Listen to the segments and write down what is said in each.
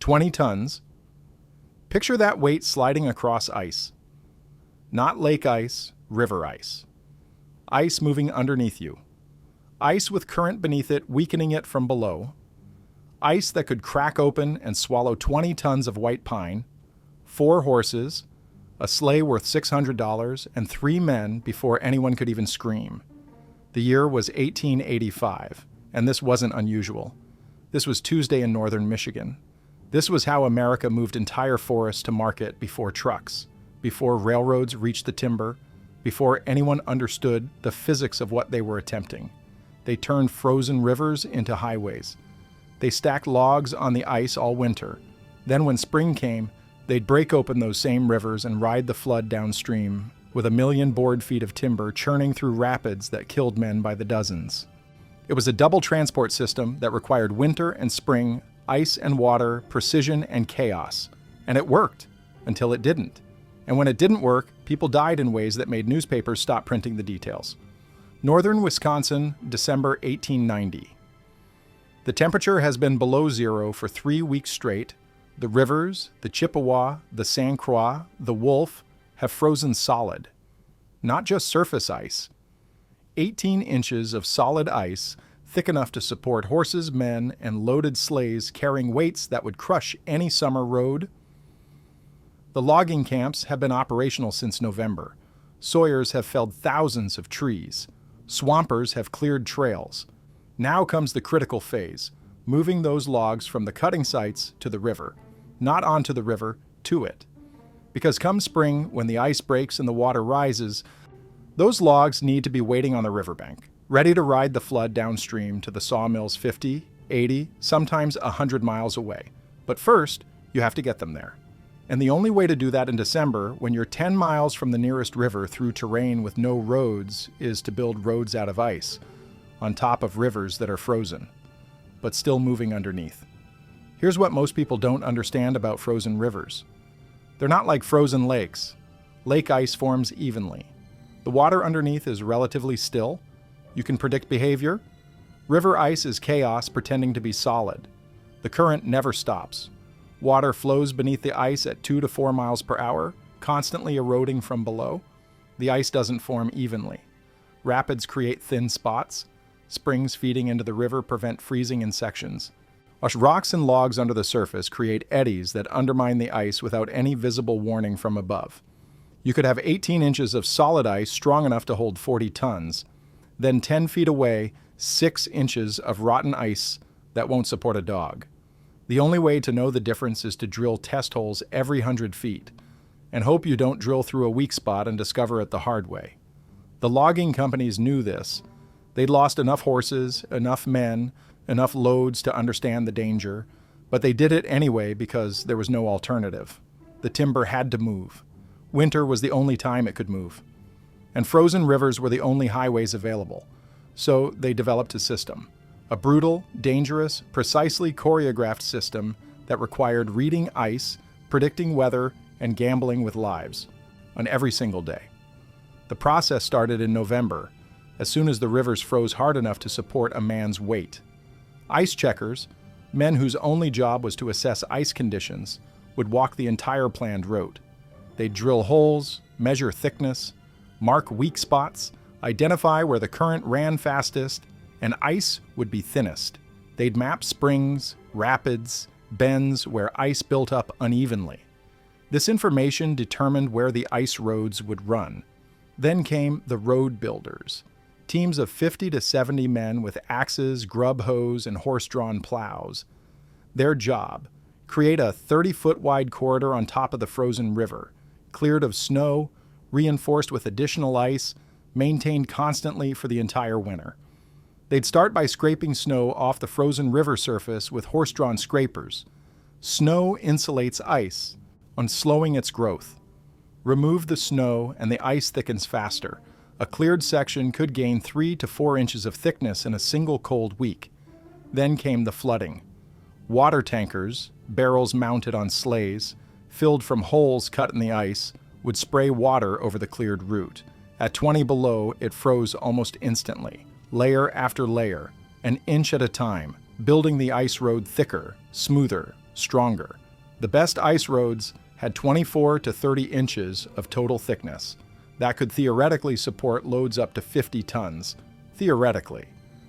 20 tons. Picture that weight sliding across ice. Not lake ice, river ice. Ice moving underneath you. Ice with current beneath it weakening it from below. Ice that could crack open and swallow 20 tons of white pine, 4 horses, a sleigh worth $600, and 3 men before anyone could even scream. The year was 1885, and this wasn't unusual. This was Tuesday in northern Michigan. This was how America moved entire forests to market before trucks, before railroads reached the timber, before anyone understood the physics of what they were attempting. They turned frozen rivers into highways. They stacked logs on the ice all winter. Then when spring came, they'd break open those same rivers and ride the flood downstream with 1 million board feet of timber churning through rapids that killed men by the dozens. It was a double transport system that required winter and spring, ice and water, precision and chaos. And it worked until it didn't. And when it didn't work, people died in ways that made newspapers stop printing the details. Northern Wisconsin, December 1890. The temperature has been below zero for 3 weeks straight. The rivers, the Chippewa, the St. Croix, the Wolf, have frozen solid. Not just surface ice. 18 inches of solid ice, thick enough to support horses, men, and loaded sleighs carrying weights that would crush any summer road. The logging camps have been operational since November. Sawyers have felled thousands of trees. Swampers have cleared trails. Now comes the critical phase, moving those logs from the cutting sites to the river. Not onto the river, to it. Because come spring, when the ice breaks and the water rises, those logs need to be waiting on the riverbank, ready to ride the flood downstream to the sawmills 50, 80, sometimes 100 miles away. But first, you have to get them there. And the only way to do that in December, when you're 10 miles from the nearest river through terrain with no roads, is to build roads out of ice, on top of rivers that are frozen, but still moving underneath. Here's what most people don't understand about frozen rivers. They're not like frozen lakes. Lake ice forms evenly. The water underneath is relatively still. You can predict behavior. River ice is chaos pretending to be solid. The current never stops. Water flows beneath the ice at 2 to 4 miles per hour, constantly eroding from below. The ice doesn't form evenly. Rapids create thin spots. Springs feeding into the river prevent freezing in sections. Rocks and logs under the surface create eddies that undermine the ice without any visible warning from above. You could have 18 inches of solid ice strong enough to hold 40 tons. Then 10 feet away, 6 inches of rotten ice that won't support a dog. The only way to know the difference is to drill test holes every 100 feet, and hope you don't drill through a weak spot and discover it the hard way. The logging companies knew this. They'd lost enough horses, enough men, enough loads to understand the danger, but they did it anyway because there was no alternative. The timber had to move. Winter was the only time it could move. And frozen rivers were the only highways available. So they developed a system. A brutal, dangerous, precisely choreographed system that required reading ice, predicting weather, and gambling with lives on every single day. The process started in November, as soon as the rivers froze hard enough to support a man's weight. Ice checkers, men whose only job was to assess ice conditions, would walk the entire planned route. They'd drill holes, measure thickness, mark weak spots, identify where the current ran fastest, and ice would be thinnest. They'd map springs, rapids, bends where ice built up unevenly. This information determined where the ice roads would run. Then came the road builders, teams of 50 to 70 men with axes, grub hoes, and horse-drawn plows. Their job, create a 30-foot wide corridor on top of the frozen river, cleared of snow, reinforced with additional ice, maintained constantly for the entire winter. They'd start by scraping snow off the frozen river surface with horse-drawn scrapers. Snow insulates ice on slowing its growth. Remove the snow and the ice thickens faster. A cleared section could gain 3 to 4 inches of thickness in a single cold week. Then came the flooding. Water tankers, barrels mounted on sleighs, filled from holes cut in the ice, would spray water over the cleared route. At 20 below, it froze almost instantly, layer after layer, an inch at a time, building the ice road thicker, smoother, stronger. The best ice roads had 24 to 30 inches of total thickness. That could theoretically support loads up to 50 tons. Theoretically.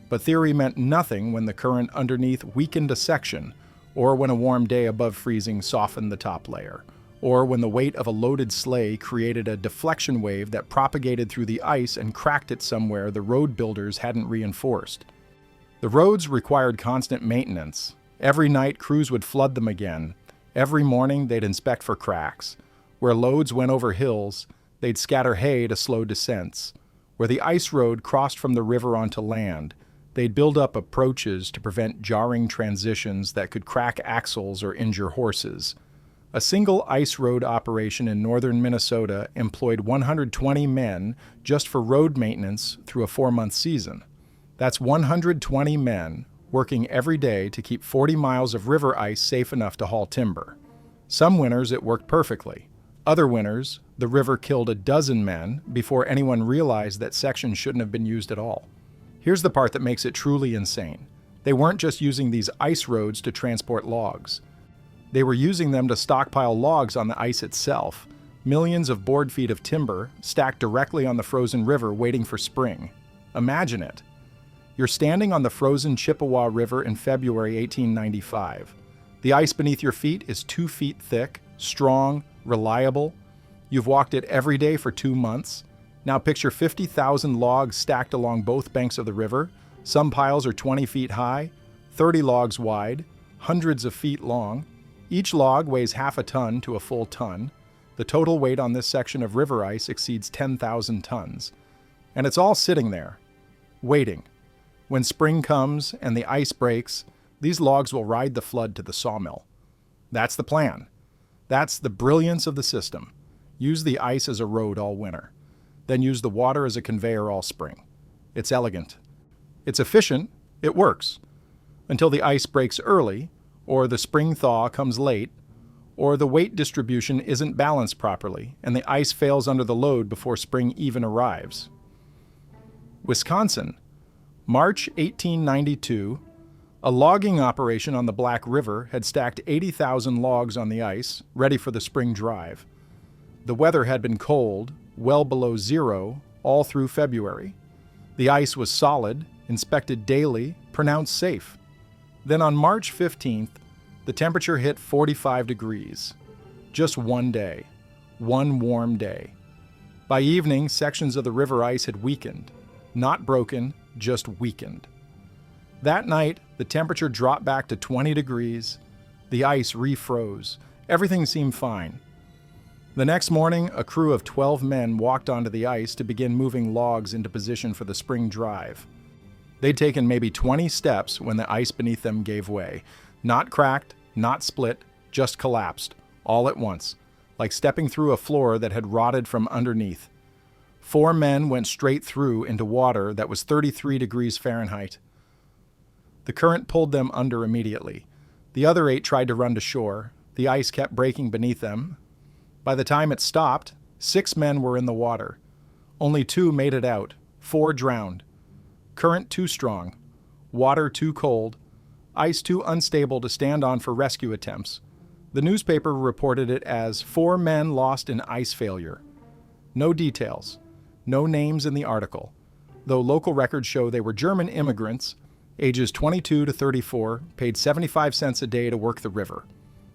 But theory meant nothing when the current underneath weakened a section, or when a warm day above freezing softened the top layer, or when the weight of a loaded sleigh created a deflection wave that propagated through the ice and cracked it somewhere the road builders hadn't reinforced. The roads required constant maintenance. Every night crews would flood them again. Every morning they'd inspect for cracks. Where loads went over hills, they'd scatter hay to slow descents. Where the ice road crossed from the river onto land, they'd build up approaches to prevent jarring transitions that could crack axles or injure horses. A single ice road operation in northern Minnesota employed 120 men just for road maintenance through a 4-month season. That's 120 men working every day to keep 40 miles of river ice safe enough to haul timber. Some winters it worked perfectly. Other winters, the river killed a dozen men before anyone realized that sections shouldn't have been used at all. Here's the part that makes it truly insane. They weren't just using these ice roads to transport logs. They were using them to stockpile logs on the ice itself, millions of board feet of timber stacked directly on the frozen river waiting for spring. Imagine it. You're standing on the frozen Chippewa River in February 1895. The ice beneath your feet is 2 feet thick, strong, reliable. You've walked it every day for 2 months. Now picture 50,000 logs stacked along both banks of the river. Some piles are 20 feet high, 30 logs wide, hundreds of feet long. Each log weighs half a ton to a full ton. The total weight on this section of river ice exceeds 10,000 tons. And it's all sitting there, waiting. When spring comes and the ice breaks, these logs will ride the flood to the sawmill. That's the plan. That's the brilliance of the system. Use the ice as a road all winter. Then use the water as a conveyor all spring. It's elegant. It's efficient. It works. Until the ice breaks early, or the spring thaw comes late, or the weight distribution isn't balanced properly and the ice fails under the load before spring even arrives. Wisconsin, March 1892, a logging operation on the Black River had stacked 80,000 logs on the ice, ready for the spring drive. The weather had been cold, well below zero, all through February. The ice was solid, inspected daily, pronounced safe. Then on March 15th, the temperature hit 45 degrees. Just one day. One warm day. By evening, sections of the river ice had weakened. Not broken, just weakened. That night, the temperature dropped back to 20 degrees. The ice refroze. Everything seemed fine. The next morning, a crew of 12 men walked onto the ice to begin moving logs into position for the spring drive. They'd taken maybe 20 steps when the ice beneath them gave way. Not cracked, not split, just collapsed, all at once, like stepping through a floor that had rotted from underneath. 4 men went straight through into water that was 33 degrees Fahrenheit. The current pulled them under immediately. The other 8 tried to run to shore. The ice kept breaking beneath them. By the time it stopped, 6 men were in the water. Only 2 made it out. 4 drowned. Current too strong. Water too cold. Ice too unstable to stand on for rescue attempts. The newspaper reported it as 4 men lost in ice failure. No details. No names in the article, though local records show they were German immigrants, ages 22 to 34, paid 75 cents a day to work the river.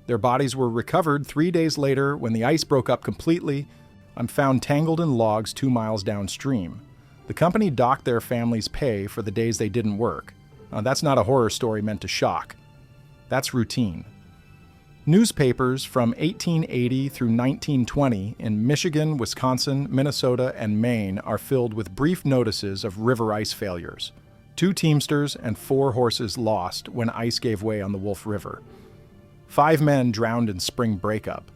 Their bodies were recovered 3 days later when the ice broke up completely and found tangled in logs 2 miles downstream. The company docked their families' pay for the days they didn't work. That's not a horror story meant to shock. That's routine. Newspapers from 1880 through 1920 in Michigan, Wisconsin, Minnesota, and Maine are filled with brief notices of river ice failures. 2 teamsters and 4 horses lost when ice gave way on the Wolf River. 5 men drowned in spring breakup.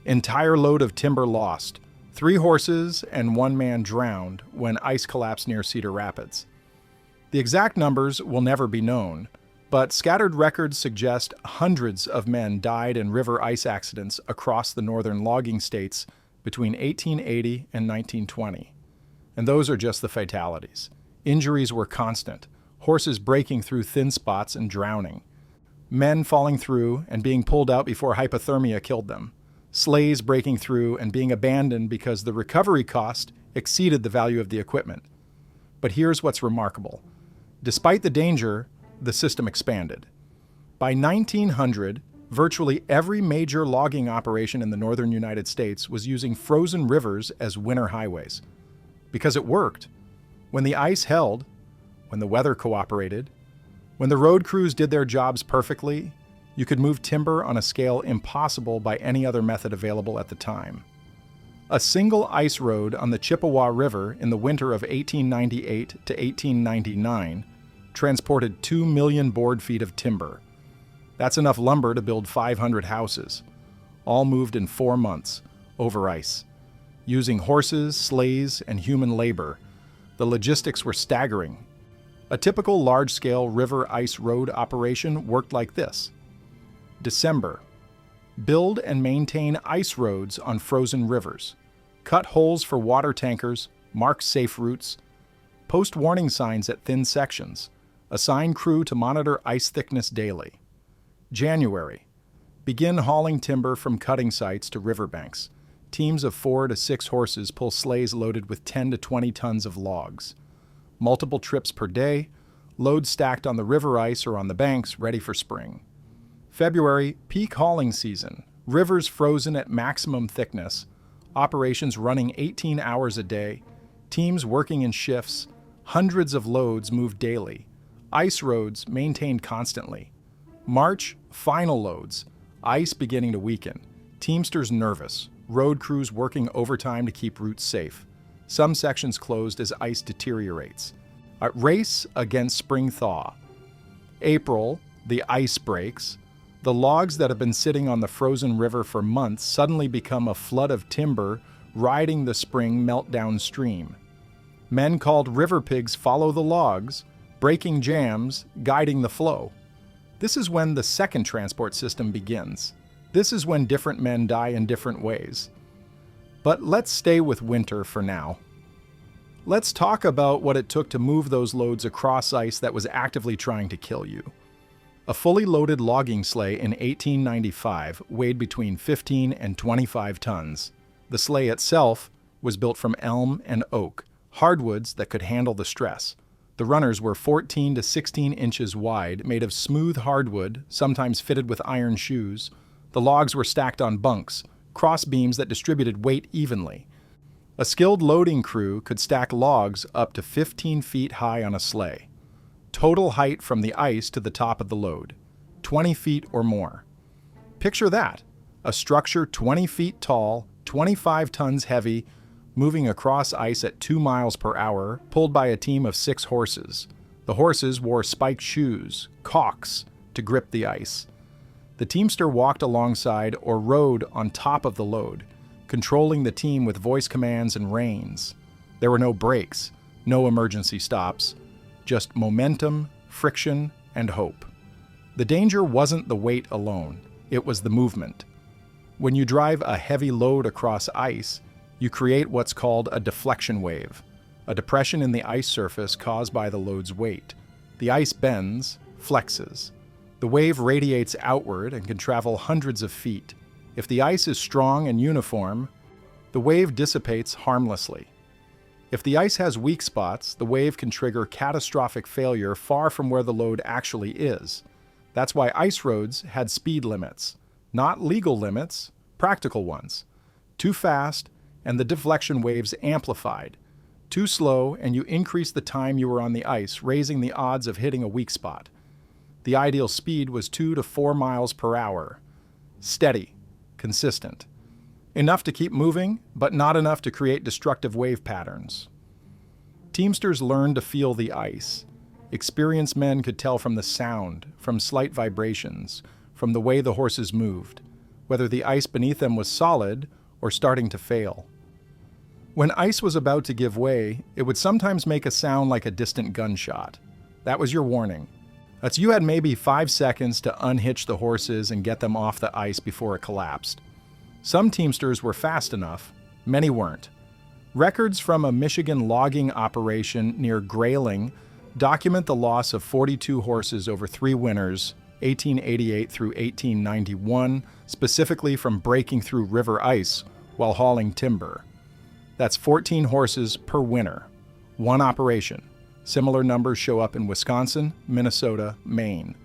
Entire load of timber lost. 3 horses and 1 man drowned when ice collapsed near Cedar Rapids. The exact numbers will never be known, but scattered records suggest hundreds of men died in river ice accidents across the northern logging states between 1880 and 1920. And those are just the fatalities. Injuries were constant, horses breaking through thin spots and drowning. men falling through and being pulled out before hypothermia killed them, sleighs breaking through and being abandoned because the recovery cost exceeded the value of the equipment. But here's what's remarkable. Despite the danger, the system expanded. By 1900, virtually every major logging operation in the northern United States was using frozen rivers as winter highways. Because it worked. When the ice held, when the weather cooperated, when the road crews did their jobs perfectly, you could move timber on a scale impossible by any other method available at the time. A single ice road on the Chippewa River in the winter of 1898 to 1899 transported 2 million board feet of timber. That's enough lumber to build 500 houses, all moved in 4 months, over ice. Using horses, sleighs, and human labor, the logistics were staggering. A typical large-scale river ice road operation worked like this. December. Build and maintain ice roads on frozen rivers. Cut holes for water tankers, mark safe routes. Post warning signs at thin sections. Assign crew to monitor ice thickness daily. January. Begin hauling timber from cutting sites to riverbanks. Teams of 4 to 6 horses pull sleighs loaded with 10 to 20 tons of logs. Multiple trips per day, loads stacked on the river ice or on the banks, ready for spring. February, peak hauling season. Rivers frozen at maximum thickness. Operations running 18 hours a day. Teams working in shifts. Hundreds of loads moved daily. Ice roads maintained constantly. March, final loads. Ice beginning to weaken. Teamsters nervous. Road crews working overtime to keep routes safe. Some sections closed as ice deteriorates. A race against spring thaw. April, the ice breaks. The logs that have been sitting on the frozen river for months suddenly become a flood of timber riding the spring meltdown stream. Men called river pigs follow the logs, breaking jams, guiding the flow. This is when the second transport system begins. This is when different men die in different ways. But let's stay with winter for now. Let's talk about what it took to move those loads across ice that was actively trying to kill you. A fully loaded logging sleigh in 1895 weighed between 15 and 25 tons. The sleigh itself was built from elm and oak, hardwoods that could handle the stress. The runners were 14 to 16 inches wide, made of smooth hardwood, sometimes fitted with iron shoes. The logs were stacked on bunks, cross beams that distributed weight evenly. A skilled loading crew could stack logs up to 15 feet high on a sleigh. Total height from the ice to the top of the load, 20 feet or more. Picture that, a structure 20 feet tall, 25 tons heavy, moving across ice at 2 miles per hour, pulled by a team of 6 horses. The horses wore spiked shoes, caulks, to grip the ice. The teamster walked alongside or rode on top of the load, controlling the team with voice commands and reins. There were no brakes, no emergency stops, just momentum, friction, and hope. The danger wasn't the weight alone, it was the movement. When you drive a heavy load across ice, you create what's called a deflection wave, a depression in the ice surface caused by the load's weight. The ice bends, flexes. The wave radiates outward and can travel hundreds of feet. If the ice is strong and uniform, the wave dissipates harmlessly. If the ice has weak spots, the wave can trigger catastrophic failure far from where the load actually is. That's why ice roads had speed limits. Not legal limits, practical ones. Too fast, and the deflection waves amplified. Too slow, and you increase the time you were on the ice, raising the odds of hitting a weak spot. The ideal speed was 2 to 4 miles per hour. Steady, consistent. Enough to keep moving, but not enough to create destructive wave patterns. Teamsters learned to feel the ice. Experienced men could tell from the sound, from slight vibrations, from the way the horses moved, whether the ice beneath them was solid or starting to fail. When ice was about to give way, it would sometimes make a sound like a distant gunshot. That was your warning. That's you had maybe 5 seconds to unhitch the horses and get them off the ice before it collapsed. Some teamsters were fast enough, many weren't. Records from a Michigan logging operation near Grayling document the loss of 42 horses over 3 winters, 1888 through 1891, specifically from breaking through river ice while hauling timber. That's 14 horses per winter. One operation. Similar numbers show up in Wisconsin, Minnesota, Maine.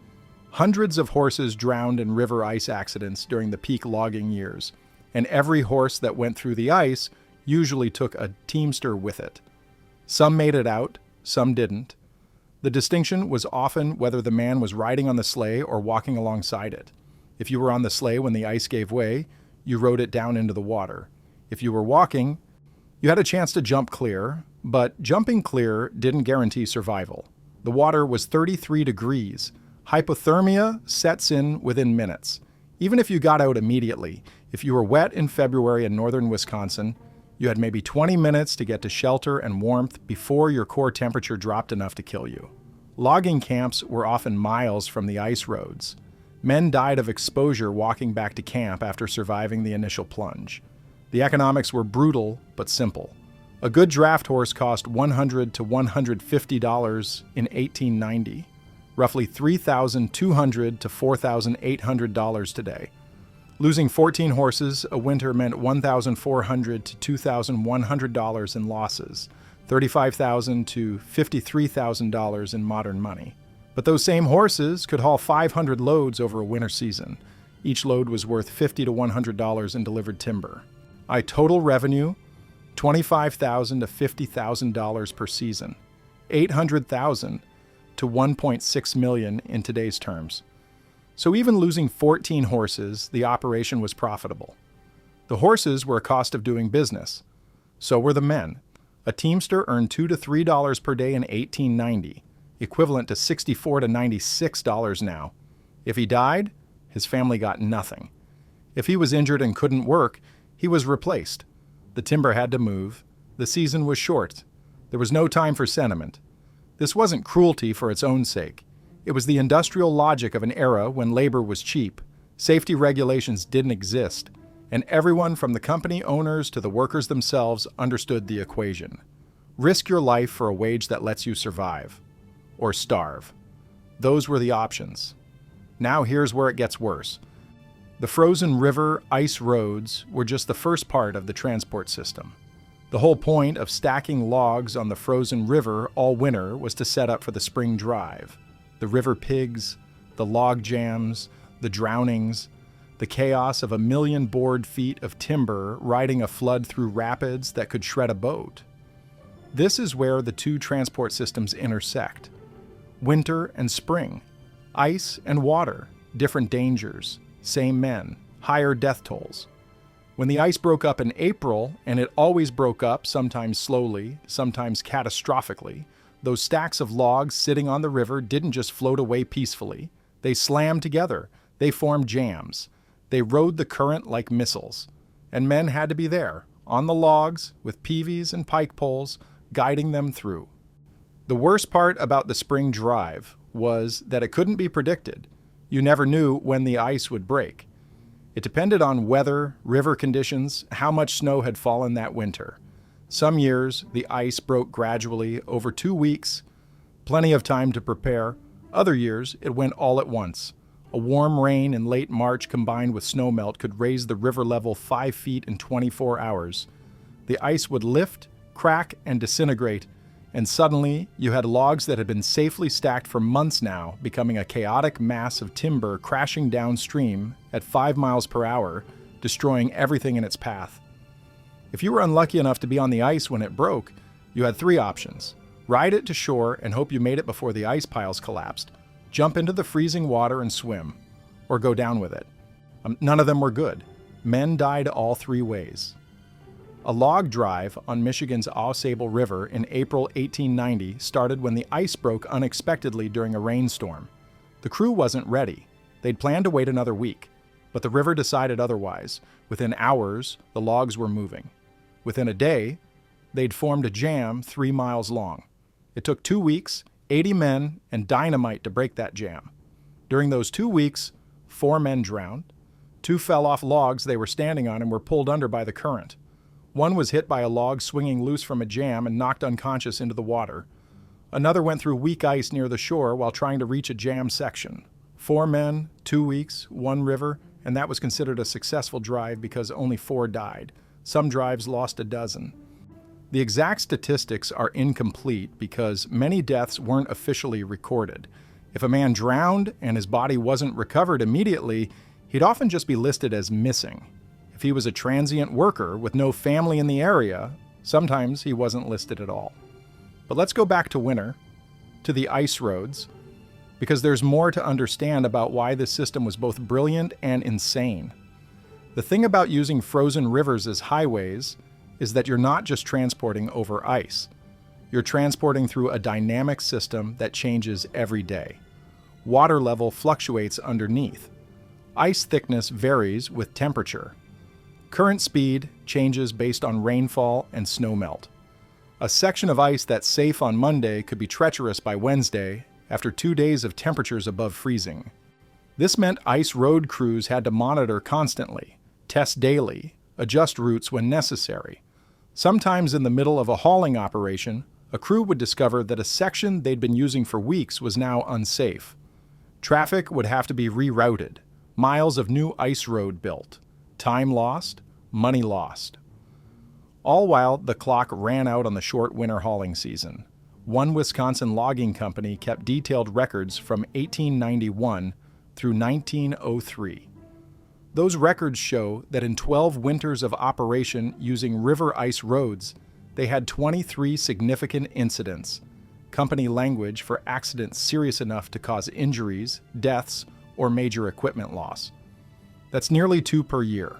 Hundreds of horses drowned in river ice accidents during the peak logging years, and every horse that went through the ice usually took a teamster with it. Some made it out, some didn't. The distinction was often whether the man was riding on the sleigh or walking alongside it. If you were on the sleigh when the ice gave way, you rode it down into the water. If you were walking, you had a chance to jump clear, but jumping clear didn't guarantee survival. The water was 33 degrees. Hypothermia sets in within minutes. Even if you got out immediately, if you were wet in February in northern Wisconsin, you had maybe 20 minutes to get to shelter and warmth before your core temperature dropped enough to kill you. Logging camps were often miles from the ice roads. Men died of exposure walking back to camp after surviving the initial plunge. The economics were brutal but simple. A good draft horse cost $100 to $150 in 1890, roughly $3,200 to $4,800 today. Losing 14 horses a winter meant $1,400 to $2,100 in losses, $35,000 to $53,000 in modern money. But those same horses could haul 500 loads over a winter season. Each load was worth $50 to $100 in delivered timber. Total revenue, $25,000 to $50,000 per season, $800,000 to $1.6 million in today's terms. So even losing 14 horses, the operation was profitable. The horses were a cost of doing business. So were the men. A teamster earned $2 to $3 per day in 1890, equivalent to $64 to $96 now. If he died, his family got nothing. If he was injured and couldn't work, he was replaced. The timber had to move. The season was short. There was no time for sentiment. This wasn't cruelty for its own sake. It was the industrial logic of an era when labor was cheap, safety regulations didn't exist, and everyone from the company owners to the workers themselves understood the equation. Risk your life for a wage that lets you survive. Or starve. Those were the options. Now here's where it gets worse. The frozen river ice roads were just the first part of the transport system. The whole point of stacking logs on the frozen river all winter was to set up for the spring drive. The river pigs, the log jams, the drownings, the chaos of 1 million board feet of timber riding a flood through rapids that could shred a boat. This is where the two transport systems intersect. Winter and spring, ice and water, different dangers, same men, higher death tolls. When the ice broke up in April, and it always broke up, sometimes slowly, sometimes catastrophically, those stacks of logs sitting on the river didn't just float away peacefully. They slammed together. They formed jams. They rode the current like missiles. And men had to be there, on the logs, with peaveys and pike poles, guiding them through. The worst part about the spring drive was that it couldn't be predicted. You never knew when the ice would break. It depended on weather, river conditions, how much snow had fallen that winter. Some years, the ice broke gradually over 2 weeks, plenty of time to prepare. Other years, it went all at once. A warm rain in late March combined with snowmelt could raise the river level 5 feet in 24 hours. The ice would lift, crack, and disintegrate, and suddenly you had logs that had been safely stacked for months now becoming a chaotic mass of timber crashing downstream at 5 miles per hour, destroying everything in its path. If you were unlucky enough to be on the ice when it broke, you had 3 options. Ride it to shore and hope you made it before the ice piles collapsed, jump into the freezing water and swim, or go down with it. None of them were good. Men died all 3 ways. A log drive on Michigan's Au Sable River in April 1890 started when the ice broke unexpectedly during a rainstorm. The crew wasn't ready. They'd planned to wait another week, but the river decided otherwise. Within hours, the logs were moving. Within a day, they'd formed a jam 3 miles long. It took 2 weeks, 80 men, and dynamite to break that jam. During those 2 weeks, 4 men drowned. 2 fell off logs they were standing on and were pulled under by the current. 1 was hit by a log swinging loose from a jam and knocked unconscious into the water. Another went through weak ice near the shore while trying to reach a jam section. 4 men, 2 weeks, 1 river, and that was considered a successful drive because only 4 died. Some drives lost a dozen. The exact statistics are incomplete because many deaths weren't officially recorded. If a man drowned and his body wasn't recovered immediately, he'd often just be listed as missing. If he was a transient worker with no family in the area, sometimes he wasn't listed at all. But let's go back to winter, to the ice roads, because there's more to understand about why this system was both brilliant and insane. The thing about using frozen rivers as highways is that you're not just transporting over ice. You're transporting through a dynamic system that changes every day. Water level fluctuates underneath. Ice thickness varies with temperature. Current speed changes based on rainfall and snowmelt. A section of ice that's safe on Monday could be treacherous by Wednesday after 2 days of temperatures above freezing. This meant ice road crews had to monitor constantly, test daily, adjust routes when necessary. Sometimes in the middle of a hauling operation, a crew would discover that a section they'd been using for weeks was now unsafe. Traffic would have to be rerouted, miles of new ice road built, time lost, money lost. All while the clock ran out on the short winter hauling season. One Wisconsin logging company kept detailed records from 1891 through 1903. Those records show that in 12 winters of operation using river ice roads, they had 23 significant incidents, company language for accidents serious enough to cause injuries, deaths, or major equipment loss. That's nearly 2 per year.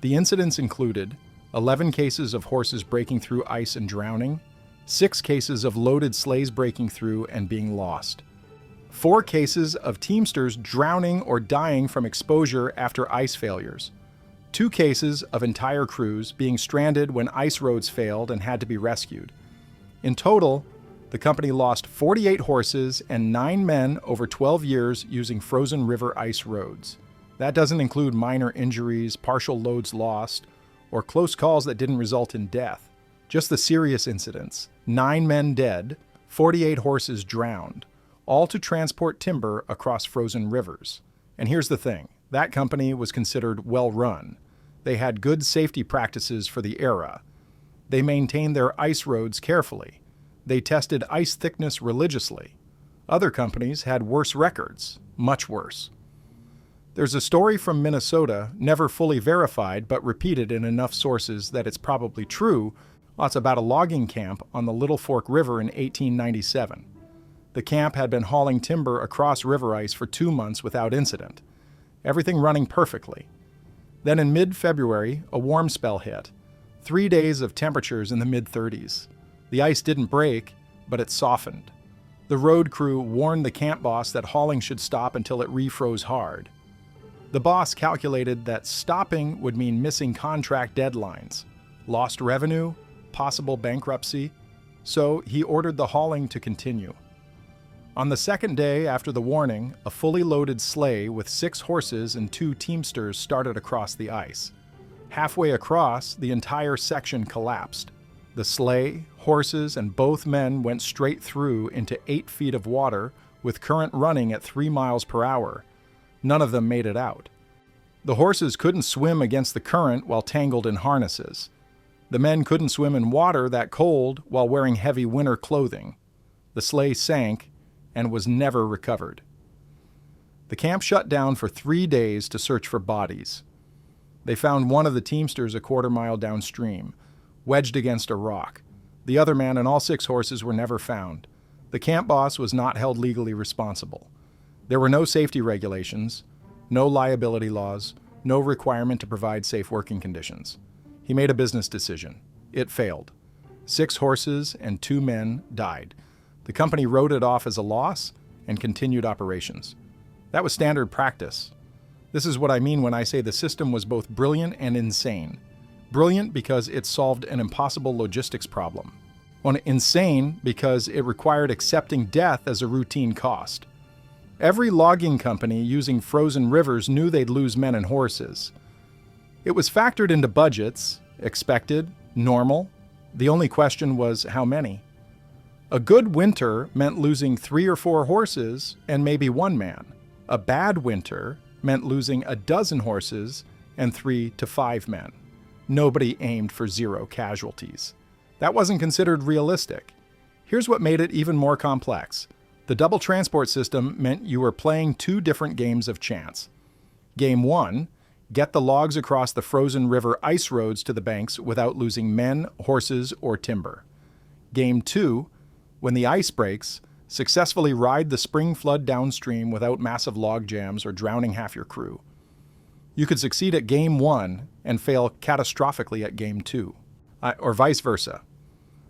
The incidents included 11 cases of horses breaking through ice and drowning, 6 cases of loaded sleighs breaking through and being lost, 4 cases of teamsters drowning or dying from exposure after ice failures, 2 cases of entire crews being stranded when ice roads failed and had to be rescued. In total, the company lost 48 horses and 9 men over 12 years using frozen river ice roads. That doesn't include minor injuries, partial loads lost, or close calls that didn't result in death. Just the serious incidents. 9 men dead, 48 horses drowned, all to transport timber across frozen rivers. And here's the thing, that company was considered well-run. They had good safety practices for the era. They maintained their ice roads carefully. They tested ice thickness religiously. Other companies had worse records, much worse. There's a story from Minnesota, never fully verified but repeated in enough sources that it's probably true. It's about a logging camp on the Little Fork River in 1897. The camp had been hauling timber across river ice for 2 months without incident. Everything running perfectly. Then in mid-February, a warm spell hit. 3 days of temperatures in the mid-30s. The ice didn't break, but it softened. The road crew warned the camp boss that hauling should stop until it refroze hard. The boss calculated that stopping would mean missing contract deadlines, lost revenue, possible bankruptcy, so he ordered the hauling to continue. On the second day after the warning, a fully loaded sleigh with 6 horses and 2 teamsters started across the ice. Halfway across, the entire section collapsed. The sleigh, horses, and both men went straight through into 8 feet of water with current running at 3 miles per hour. None of them made it out. The horses couldn't swim against the current while tangled in harnesses. The men couldn't swim in water that cold while wearing heavy winter clothing. The sleigh sank and was never recovered. The camp shut down for 3 days to search for bodies. They found one of the teamsters a quarter mile downstream, wedged against a rock. The other man and all 6 horses were never found. The camp boss was not held legally responsible. There were no safety regulations, no liability laws, no requirement to provide safe working conditions. He made a business decision. It failed. 6 horses and 2 men died. The company wrote it off as a loss and continued operations. That was standard practice. This is what I mean when I say the system was both brilliant and insane. Brilliant because it solved an impossible logistics problem. Insane because it required accepting death as a routine cost. Every logging company using frozen rivers knew they'd lose men and horses. It was factored into budgets, expected, normal. The only question was how many. A good winter meant losing 3 or 4 horses and maybe 1 man. A bad winter meant losing a dozen horses and 3 to 5 men. Nobody aimed for 0 casualties. That wasn't considered realistic. Here's what made it even more complex. The double transport system meant you were playing 2 different games of chance. Game 1, get the logs across the frozen river ice roads to the banks without losing men, horses, or timber. Game 2, when the ice breaks, successfully ride the spring flood downstream without massive log jams or drowning half your crew. You could succeed at Game 1 and fail catastrophically at Game 2, or vice versa.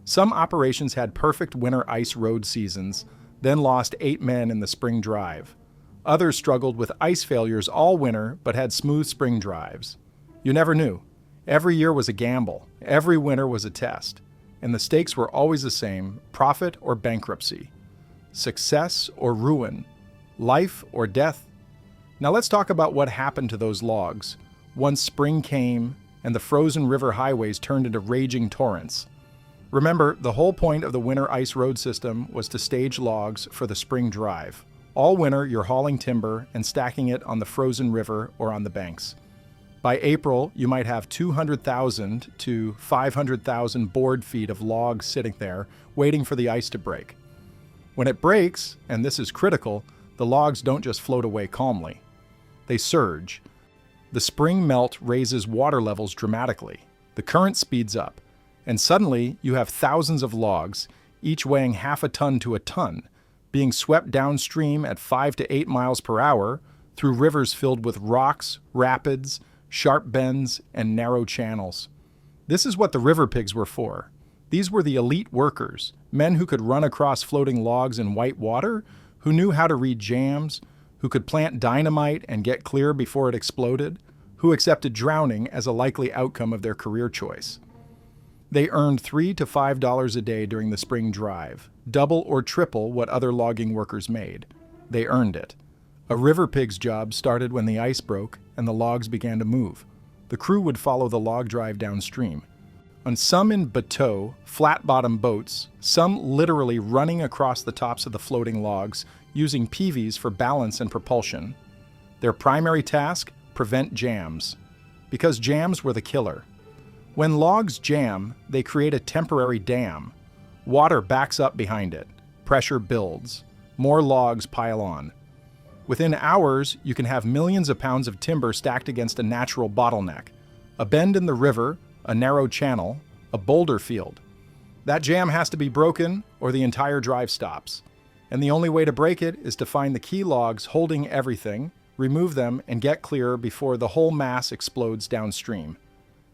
Some operations had perfect winter ice road seasons, then lost 8 men in the spring drive. Others struggled with ice failures all winter but had smooth spring drives. You never knew. Every year was a gamble. Every winter was a test. And the stakes were always the same: profit or bankruptcy, success or ruin, life or death. Now let's talk about what happened to those logs once spring came and the frozen river highways turned into raging torrents. Remember, the whole point of the winter ice road system was to stage logs for the spring drive. All winter, you're hauling timber and stacking it on the frozen river or on the banks. By April, you might have 200,000 to 500,000 board feet of logs sitting there, waiting for the ice to break. When it breaks, and this is critical, the logs don't just float away calmly. They surge. The spring melt raises water levels dramatically. The current speeds up, and suddenly you have thousands of logs, each weighing half a ton to a ton, being swept downstream at 5 to 8 miles per hour through rivers filled with rocks, rapids, sharp bends, and narrow channels. This is what the river pigs were for. These were the elite workers, men who could run across floating logs in white water, who knew how to read jams, who could plant dynamite and get clear before it exploded, who accepted drowning as a likely outcome of their career choice. They earned $3 to $5 a day during the spring drive, double or triple what other logging workers made. They earned it. A river pig's job started when the ice broke and the logs began to move. The crew would follow the log drive downstream. On some in bateau, flat-bottom boats, some literally running across the tops of the floating logs, using peavies for balance and propulsion. Their primary task? Prevent jams. Because jams were the killer. When logs jam, they create a temporary dam. Water backs up behind it. Pressure builds. More logs pile on. Within hours, you can have millions of pounds of timber stacked against a natural bottleneck. A bend in the river, a narrow channel, a boulder field. That jam has to be broken or the entire drive stops. And the only way to break it is to find the key logs holding everything, remove them, and get clear before the whole mass explodes downstream.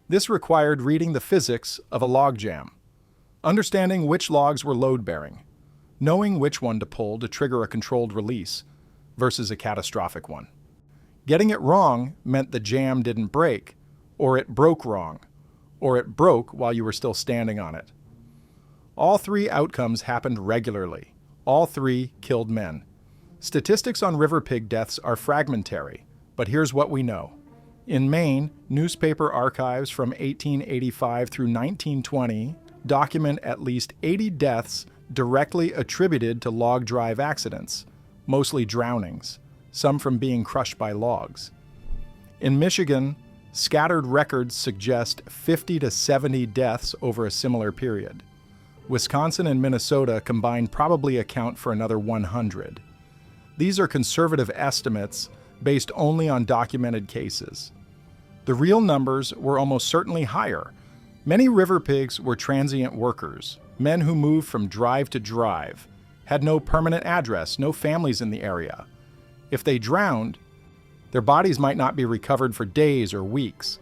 This required reading the physics of a log jam, understanding which logs were load-bearing, knowing which one to pull to trigger a controlled release versus a catastrophic one. Getting it wrong meant the jam didn't break, or it broke wrong, or it broke while you were still standing on it. All 3 outcomes happened regularly. All 3 killed men. Statistics on river pig deaths are fragmentary, but here's what we know. In Maine, newspaper archives from 1885 through 1920 document at least 80 deaths directly attributed to log drive accidents, mostly drownings, some from being crushed by logs. In Michigan, scattered records suggest 50 to 70 deaths over a similar period. Wisconsin and Minnesota combined probably account for another 100. These are conservative estimates based only on documented cases. The real numbers were almost certainly higher. Many river pigs were transient workers, men who moved from drive to drive, had no permanent address, no families in the area. If they drowned, their bodies might not be recovered for days or weeks.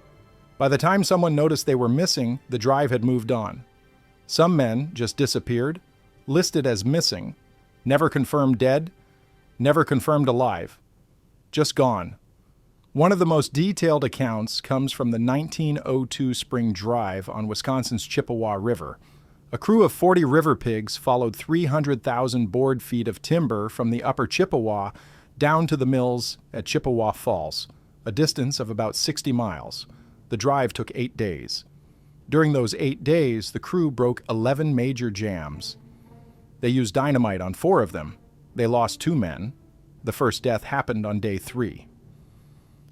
By the time someone noticed they were missing, the drive had moved on. Some men just disappeared, listed as missing, never confirmed dead, never confirmed alive. Just gone. One of the most detailed accounts comes from the 1902 spring drive on Wisconsin's Chippewa River. A crew of 40 river pigs followed 300,000 board feet of timber from the upper Chippewa down to the mills at Chippewa Falls, a distance of about 60 miles. The drive took 8 days. During those 8 days, the crew broke 11 major jams. They used dynamite on 4 of them. They lost 2 men. The first death happened on day 3.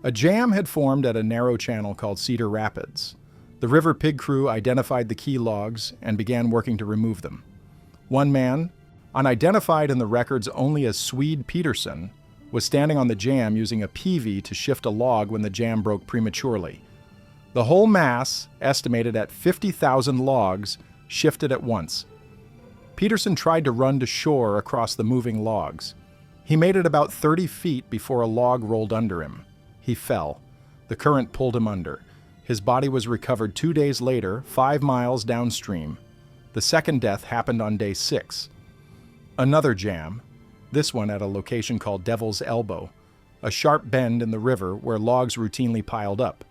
A jam had formed at a narrow channel called Cedar Rapids. The River Pig crew identified the key logs and began working to remove them. One man, unidentified in the records only as Swede Peterson, was standing on the jam using a peavey to shift a log when the jam broke prematurely. The whole mass, estimated at 50,000 logs, shifted at once. Peterson tried to run to shore across the moving logs. He made it about 30 feet before a log rolled under him. He fell. The current pulled him under. His body was recovered 2 days later, 5 miles downstream. The second death happened on day 6. Another jam, this one at a location called Devil's Elbow, a sharp bend in the river where logs routinely piled up.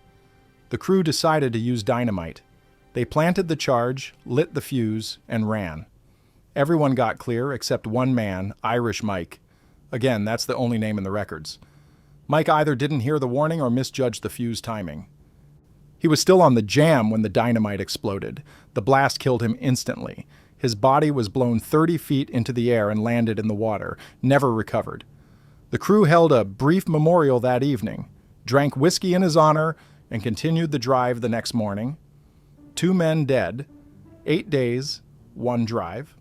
The crew decided to use dynamite. They planted the charge, lit the fuse, and ran. Everyone got clear except one man, Irish Mike. Again, that's the only name in the records. Mike either didn't hear the warning or misjudged the fuse timing. He was still on the jam when the dynamite exploded. The blast killed him instantly. His body was blown 30 feet into the air and landed in the water, never recovered. The crew held a brief memorial that evening, drank whiskey in his honor, and continued the drive the next morning. 2 men dead, 8 days, 1 drive.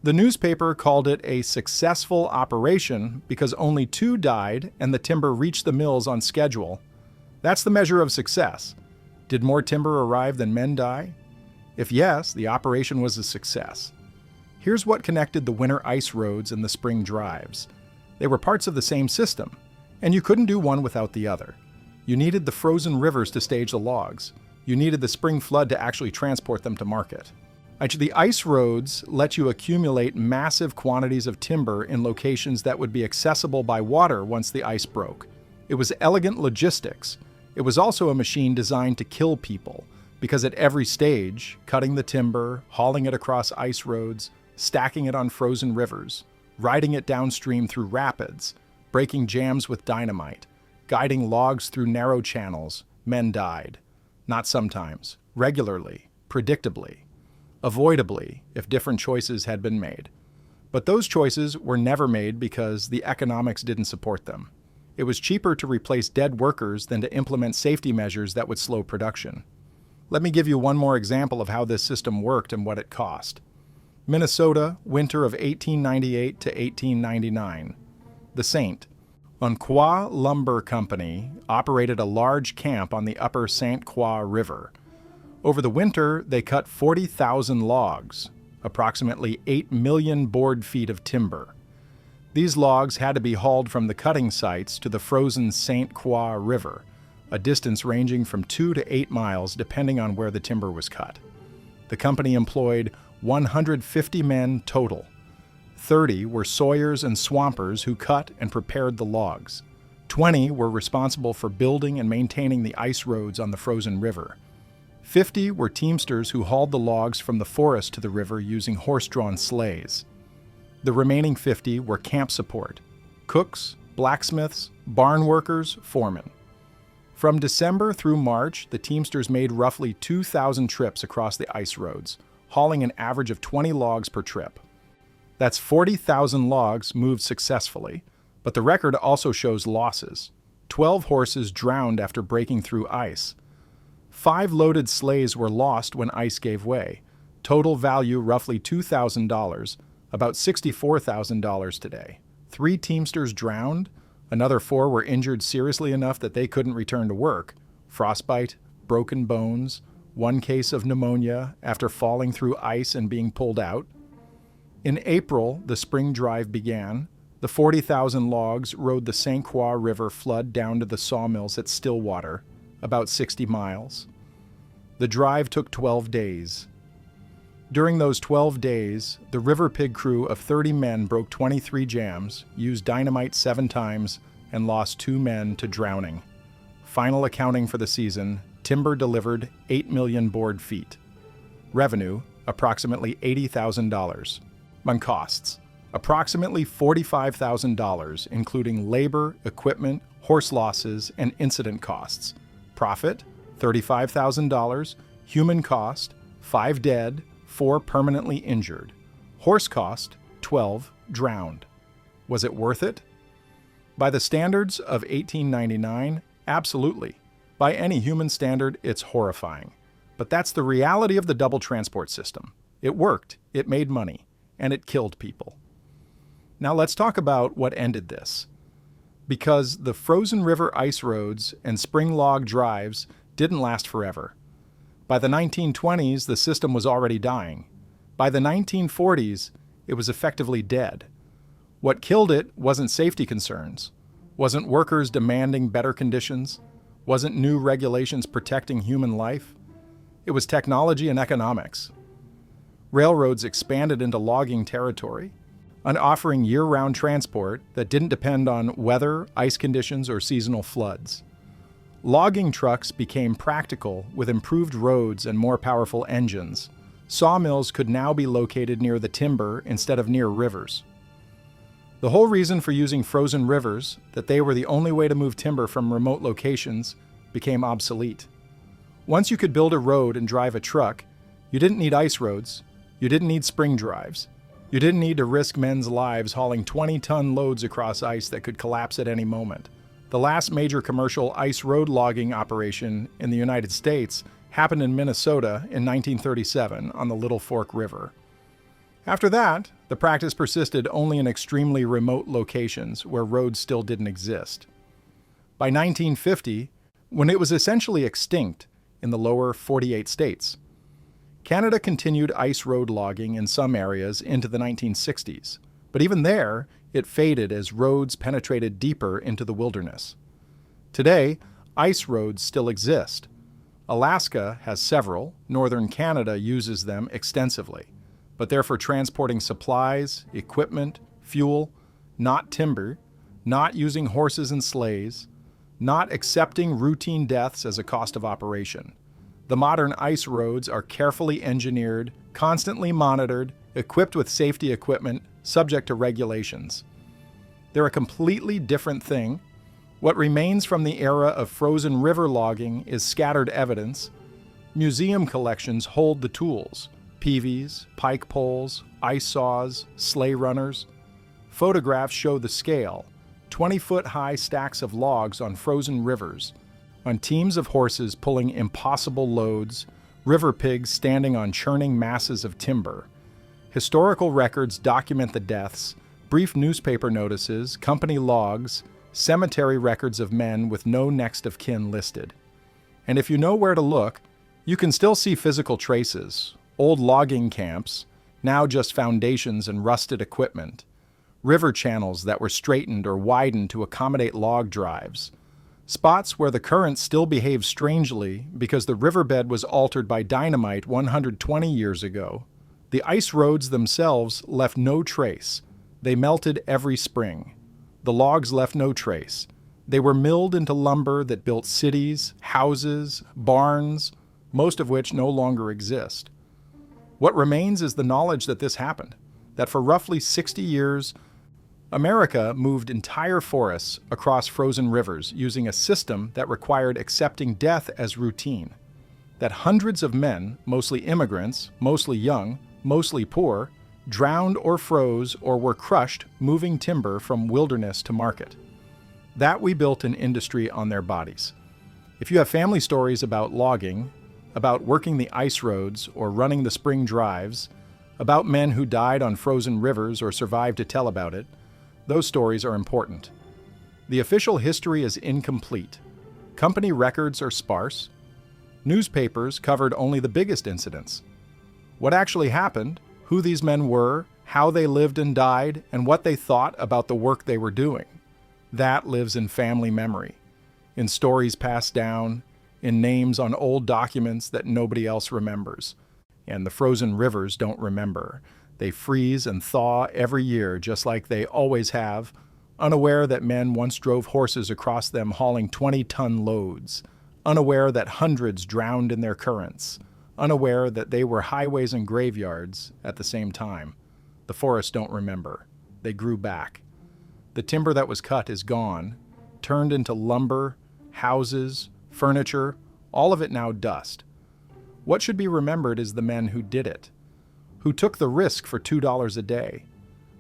The newspaper called it a successful operation because only 2 died and the timber reached the mills on schedule. That's the measure of success. Did more timber arrive than men die? If yes, the operation was a success. Here's what connected the winter ice roads and the spring drives. They were parts of the same system, and you couldn't do one without the other. You needed the frozen rivers to stage the logs. You needed the spring flood to actually transport them to market. The ice roads let you accumulate massive quantities of timber in locations that would be accessible by water once the ice broke. It was elegant logistics. It was also a machine designed to kill people, because at every stage, cutting the timber, hauling it across ice roads, stacking it on frozen rivers, riding it downstream through rapids, breaking jams with dynamite, guiding logs through narrow channels, men died. Not sometimes, regularly, predictably, avoidably, if different choices had been made. But those choices were never made because the economics didn't support them. It was cheaper to replace dead workers than to implement safety measures that would slow production. Let me give you one more example of how this system worked and what it cost. Minnesota, winter of 1898 to 1899. The Saint. Umpqua Lumber Company operated a large camp on the upper St. Croix River. Over the winter, they cut 40,000 logs, approximately 8 million board feet of timber. These logs had to be hauled from the cutting sites to the frozen St. Croix River, a distance ranging from 2 to 8 miles depending on where the timber was cut. The company employed 150 men total. 30 were sawyers and swampers who cut and prepared the logs. 20 were responsible for building and maintaining the ice roads on the frozen river. 50 were teamsters who hauled the logs from the forest to the river using horse-drawn sleighs. The remaining 50 were camp support, cooks, blacksmiths, barn workers, foremen. From December through March, the teamsters made roughly 2,000 trips across the ice roads, hauling an average of 20 logs per trip. That's 40,000 logs moved successfully, but the record also shows losses. 12 horses drowned after breaking through ice. 5 loaded sleighs were lost when ice gave way. Total value roughly $2,000, about $64,000 today. 3 teamsters drowned. Another 4 were injured seriously enough that they couldn't return to work. Frostbite, broken bones, 1 case of pneumonia after falling through ice and being pulled out. In April, the spring drive began. The 40,000 logs rode the St. Croix River flood down to the sawmills at Stillwater, about 60 miles. The drive took 12 days. During those 12 days, the River Pig crew of 30 men broke 23 jams, used dynamite 7 times, and lost 2 men to drowning. Final accounting for the season, timber delivered 8 million board feet. Revenue, approximately $80,000. On costs, approximately $45,000, including labor, equipment, horse losses, and incident costs. Profit, $35,000. Human cost, 5 dead, 4 permanently injured. Horse cost, 12 drowned. Was it worth it? By the standards of 1899, absolutely. By any human standard, it's horrifying. But that's the reality of the double transport system. It worked, it made money, and it killed people. Now let's talk about what ended this. Because the frozen river ice roads and spring log drives didn't last forever. By the 1920s, the system was already dying. By the 1940s, it was effectively dead. What killed it wasn't safety concerns, wasn't workers demanding better conditions, wasn't new regulations protecting human life. It was technology and economics. Railroads expanded into logging territory and offering year-round transport that didn't depend on weather, ice conditions, or seasonal floods. Logging trucks became practical with improved roads and more powerful engines. Sawmills could now be located near the timber instead of near rivers. The whole reason for using frozen rivers, that they were the only way to move timber from remote locations, became obsolete. Once you could build a road and drive a truck, you didn't need ice roads, you didn't need spring drives, you didn't need to risk men's lives hauling 20-ton loads across ice that could collapse at any moment. The last major commercial ice road logging operation in the United States happened in Minnesota in 1937 on the Little Fork River. After that, the practice persisted only in extremely remote locations where roads still didn't exist. By 1950, when it was essentially extinct in the lower 48 states, Canada continued ice road logging in some areas into the 1960s, but even there, it faded as roads penetrated deeper into the wilderness. Today, ice roads still exist. Alaska has several, northern Canada uses them extensively, but they're for transporting supplies, equipment, fuel, not timber, not using horses and sleighs, not accepting routine deaths as a cost of operation. The modern ice roads are carefully engineered, constantly monitored, equipped with safety equipment, subject to regulations. They're a completely different thing. What remains from the era of frozen river logging is scattered evidence. Museum collections hold the tools: peavies, pike poles, ice saws, sleigh runners. Photographs show the scale: 20-foot-high stacks of logs on frozen rivers, on teams of horses pulling impossible loads, river pigs standing on churning masses of timber. Historical records document the deaths, brief newspaper notices, company logs, cemetery records of men with no next of kin listed. And if you know where to look, you can still see physical traces: old logging camps, now just foundations and rusted equipment, river channels that were straightened or widened to accommodate log drives, spots where the current still behaves strangely because the riverbed was altered by dynamite 120 years ago. The ice roads themselves left no trace. They melted every spring. The logs left no trace. They were milled into lumber that built cities, houses, barns, most of which no longer exist. What remains is the knowledge that this happened, that for roughly 60 years, America moved entire forests across frozen rivers using a system that required accepting death as routine, that hundreds of men, mostly immigrants, mostly young, mostly poor, drowned or froze or were crushed moving timber from wilderness to market. That we built an industry on their bodies. If you have family stories about logging, about working the ice roads or running the spring drives, about men who died on frozen rivers or survived to tell about it, those stories are important. The official history is incomplete. Company records are sparse. Newspapers covered only the biggest incidents. What actually happened, who these men were, how they lived and died, and what they thought about the work they were doing, that lives in family memory, in stories passed down, in names on old documents that nobody else remembers. And the frozen rivers don't remember. They freeze and thaw every year just like they always have, unaware that men once drove horses across them hauling 20-ton loads, unaware that hundreds drowned in their currents, unaware that they were highways and graveyards at the same time. The forests don't remember. They grew back. The timber that was cut is gone, turned into lumber, houses, furniture, all of it now dust. What should be remembered is the men who did it, who took the risk for $2 a day,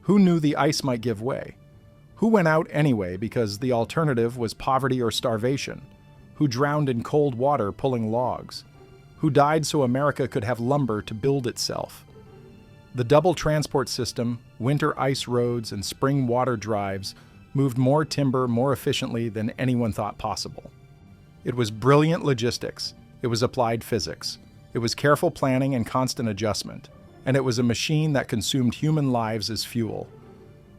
who knew the ice might give way, Who went out anyway because the alternative was poverty or starvation? Who drowned in cold water pulling logs? Who died so America could have lumber to build itself? The double transport system, winter ice roads, and spring water drives moved more timber more efficiently than anyone thought possible. It was brilliant logistics. It was applied physics. It was careful planning and constant adjustment. And it was a machine that consumed human lives as fuel.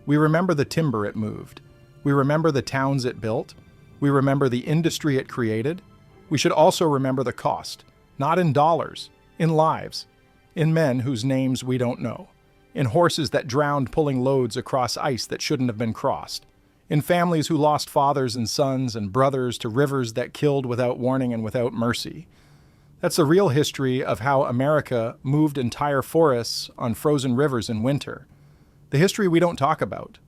We remember the timber it moved. We remember the towns it built. We remember the industry it created. We should also remember the cost, not in dollars, in lives, in men whose names we don't know, in horses that drowned pulling loads across ice that shouldn't have been crossed, in families who lost fathers and sons and brothers to rivers that killed without warning and without mercy. That's the real history of how America moved entire forests on frozen rivers in winter. The history we don't talk about.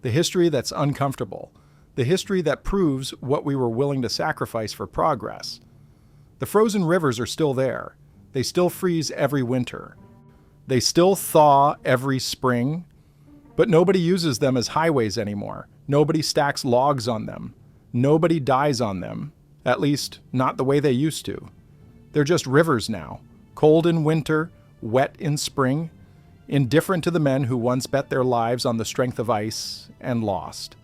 The history that's uncomfortable. The history that proves what we were willing to sacrifice for progress. The frozen rivers are still there. They still freeze every winter. They still thaw every spring. But nobody uses them as highways anymore. Nobody stacks logs on them. Nobody dies on them. At least, not the way they used to. They're just rivers now, cold in winter, wet in spring, indifferent to the men who once bet their lives on the strength of ice and lost.